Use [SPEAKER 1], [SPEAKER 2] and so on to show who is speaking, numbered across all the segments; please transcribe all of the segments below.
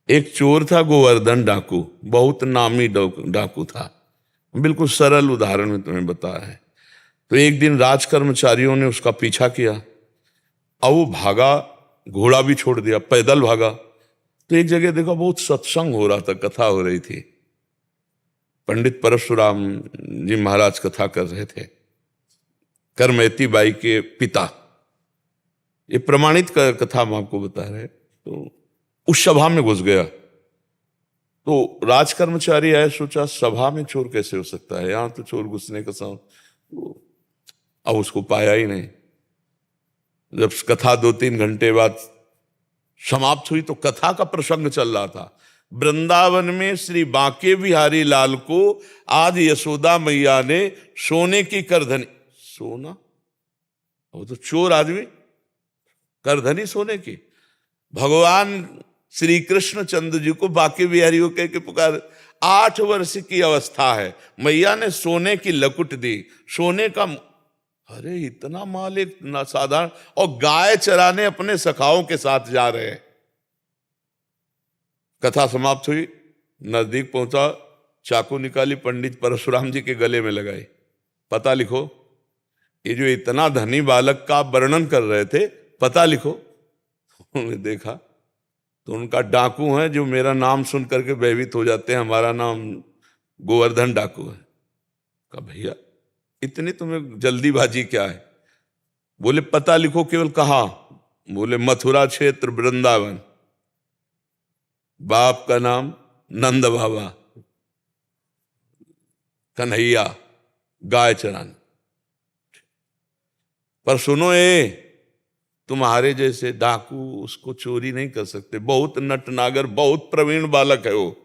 [SPEAKER 1] एक चोर था गोवर्धन डाकू, बहुत नामी डाकू था। बिल्कुल सरल उदाहरण में तुम्हें बताया है। तो एक दिन राज कर्मचारियों ने उसका पीछा किया और वो भागा, घोड़ा भी छोड़ दिया, पैदल भागा। तो एक जगह देखा बहुत सत्संग हो रहा था, कथा हो रही थी। पंडित परशुराम जी महाराज कथा कर रहे थे, करमैती बाई के पिता। ये प्रमाणित कथा हम आपको बता रहे हैं। तो उस सभा में घुस गया। तो राज कर्मचारी आए, सोचा सभा में चोर कैसे हो सकता है, यहां तो चोर घुसने का साउंड। तो अब उसको पाया ही नहीं। जब कथा 2-3 घंटे बाद समाप्त हुई तो कथा का प्रसंग चल रहा था। वृंदावन में श्री बांके बिहारी लाल को आज यशोदा मैया ने सोने की करधनी, सोना, वो तो चोर आदमी, करधनी सोने की। भगवान श्री कृष्ण चंद्र जी को बांके बिहारी को कह के पुकार। 8 वर्ष की अवस्था है, मैया ने सोने की लकुट दी, सोने का। अरे इतना माल एक साधारण, और गाय चराने अपने सखाओं के साथ जा रहे हैं। कथा समाप्त हुई, नजदीक पहुंचा, चाकू निकाली, पंडित परशुराम जी के गले में लगाई। पता लिखो, ये जो इतना धनी बालक का वर्णन कर रहे थे, पता लिखो। उन्होंने देखा तो उनका डाकू है जो मेरा नाम सुन करके भयभीत हो जाते हैं, हमारा नाम गोवर्धन डाकू है। कहा भैया इतनी तुम्हें जल्दीबाजी क्या है? बोले पता लिखो। केवल कहा? बोले मथुरा क्षेत्र वृंदावन, बाप का नाम नंद बाबा, कन्हैया, गाय चराने। पर सुनो, ये तुम्हारे जैसे डाकू उसको चोरी नहीं कर सकते, बहुत नटनागर, बहुत प्रवीण बालक है वो।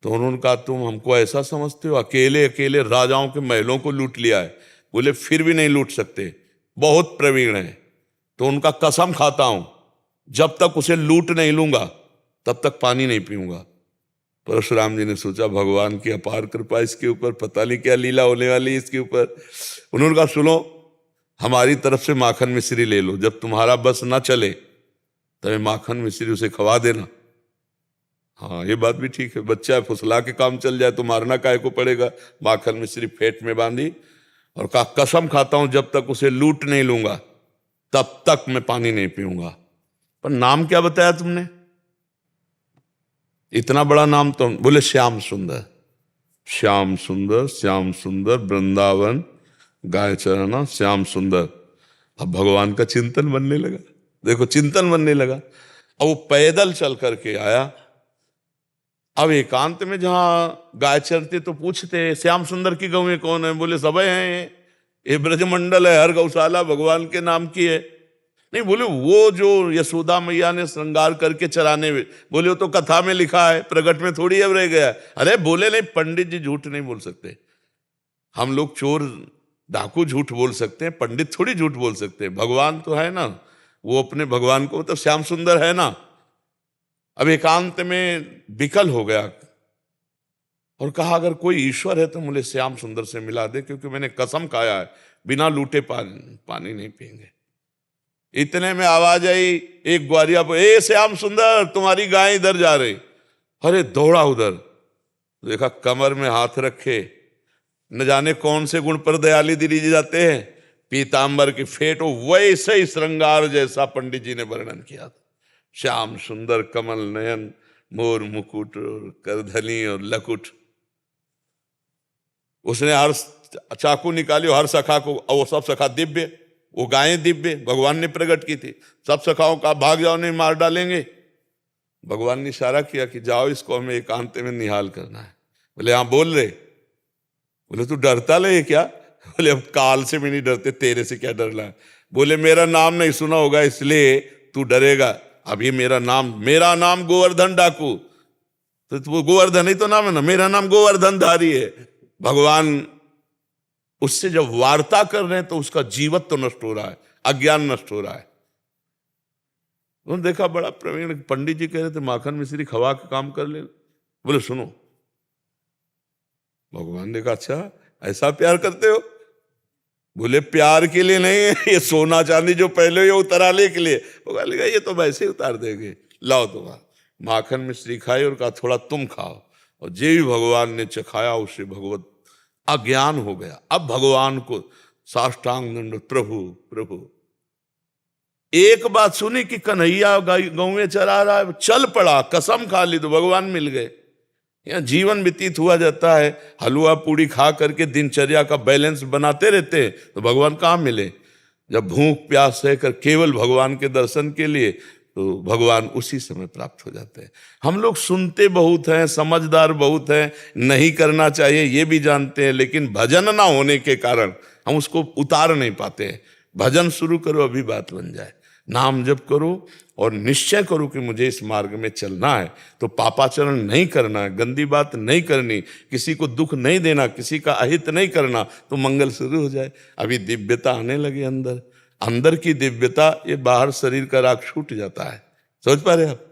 [SPEAKER 1] तो उन्होंने कहा तुम हमको ऐसा समझते हो, अकेले अकेले राजाओं के महलों को लूट लिया है। बोले फिर भी नहीं लूट सकते, बहुत प्रवीण है। तो उनका कसम खाता हूं, जब तक उसे लूट नहीं लूंगा तब तक पानी नहीं पीऊंगा। परशुराम जी ने सोचा भगवान की अपार कृपा इसके ऊपर, पता नहीं क्या लीला होने वाली इसके ऊपर। उन्होंने कहा सुनो, हमारी तरफ से माखन मिश्री ले लो, जब तुम्हारा बस ना चले तब माखन मिश्री उसे खवा देना। हाँ ये बात भी ठीक है, बच्चा है, फुसला के काम चल जाए तो मारना काहे को पड़ेगा। माखन मिश्री फेट में बांधी और कहा कसम खाता हूं जब तक उसे लूट नहीं लूंगा तब तक मैं पानी नहीं पीऊंगा। पर नाम क्या बताया तुमने? इतना बड़ा नाम तो। बोले श्याम सुंदर। श्याम सुंदर, श्याम सुंदर, वृंदावन, गाय चराना, श्याम सुंदर। अब भगवान का चिंतन बनने लगा। देखो चिंतन बनने लगा। अब वो पैदल चल करके आया। अब एकांत में जहां गाय चरते तो पूछते श्याम सुंदर की गौएं कौन है? बोले सब हैं, ये ब्रजमंडल है, हर गौशाला भगवान के नाम की है। नहीं, बोले वो जो यशोदा मैया ने श्रृंगार करके चराने में, बोले वो तो कथा में लिखा है, प्रगट में थोड़ी अब रह गया। अरे बोले नहीं, पंडित जी झूठ नहीं बोल सकते। हम लोग चोर डाकू झूठ बोल सकते हैं, पंडित थोड़ी झूठ बोल सकते हैं। भगवान तो है ना, वो अपने भगवान को मतलब श्याम सुंदर है ना। अब एकांत में विकल हो गया और कहा अगर कोई ईश्वर है तो मुझे श्याम सुंदर से मिला दे, क्योंकि मैंने कसम खाया है बिना लूटे पानी नहीं पिएंगे। इतने में आवाज आई एक ग्वारिया पर, ए श्याम सुंदर तुम्हारी गाय इधर जा रही। अरे दौड़ा उधर, देखा कमर में हाथ रखे, न जाने कौन से गुण पर दयाली दिली जाते हैं, पीतांबर की फेट, वैसे ही श्रृंगार जैसा पंडित जी ने वर्णन किया था। श्याम सुंदर, कमल नयन, मोर मुकुट और करधनी और लकुट। उसने हर चाकू निकाली, हर सखा को, और वो सब सखा दिव्य, वो गायें दिव्य भगवान ने प्रकट की थी। सब सखाओं का भाग जाओ नहीं मार डालेंगे। भगवान ने इशारा किया कि जाओ इसको हमें एकांत में निहाल करना है। बोले हाँ बोल रहे। बोले तू डरता ले क्या? बोले अब काल से भी नहीं डरते, तेरे से क्या डरना है? बोले मेरा नाम नहीं सुना होगा इसलिए तू डरेगा। अब ये मेरा नाम गोवर्धन डाकू, तो गोवर्धन ही तो नाम है ना, मेरा नाम गोवर्धन धारी है। भगवान उससे जब वार्ता कर रहे हैं तो उसका जीवत्व तो नष्ट हो रहा है, अज्ञान नष्ट हो रहा है। उन्होंने देखा बड़ा प्रवीण पंडित जी कह रहे थे माखन मिश्री खवा के काम कर ले। बोले सुनो, भगवान ने कहा अच्छा ऐसा प्यार करते हो? बोले प्यार के लिए नहीं है, ये सोना चांदी जो पहले ये उतराले के लिए। भगवान ने कहा ये तो वैसे ही उतार देंगे, लाओ तुम्हारा। माखन मिश्री खाई और कहा थोड़ा तुम खाओ, और जे भी भगवान ने चखाया उसे भगवत अज्ञान हो गया। अब भगवान को साष्टांग दंड, प्रभु प्रभु। एक बात सुनी कि कन्हैया गाँव में चला रहा है, चल पड़ा, कसम खा ली तो भगवान मिल गए। यहाँ जीवन व्यतीत हुआ जाता है, हलवा पूड़ी खा करके दिनचर्या का बैलेंस बनाते रहते हैं, तो भगवान कहाँ मिले? जब भूख प्यास सहकर केवल भगवान के दर्शन के लिए, तो भगवान उसी समय प्राप्त हो जाते हैं। हम लोग सुनते बहुत हैं, समझदार बहुत हैं, नहीं करना चाहिए ये भी जानते हैं, लेकिन भजन ना होने के कारण हम उसको उतार नहीं पाते हैं। भजन शुरू करो, अभी बात बन जाए। नाम जप करो और निश्चय करो कि मुझे इस मार्ग में चलना है, तो पापाचरण नहीं करना है, गंदी बात नहीं करनी, किसी को दुख नहीं देना, किसी का अहित नहीं करना, तो मंगल शुरू हो जाए। अभी दिव्यता आने लगे अंदर, अंदर की दिव्यता, ये बाहर शरीर का राग छूट जाता है। समझ पा रहे आप?